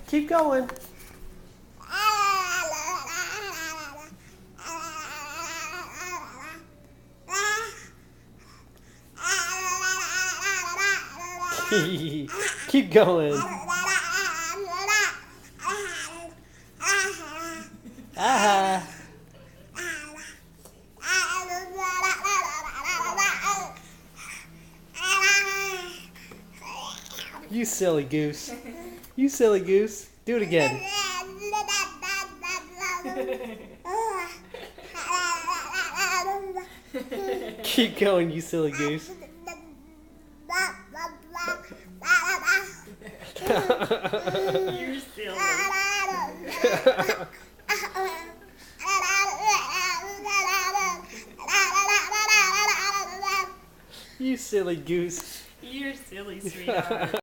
Keep going. Keep going. Ah. You silly goose. You silly goose. Do it again. Keep going, you silly goose. You're silly. You silly goose. You're silly, sweetheart.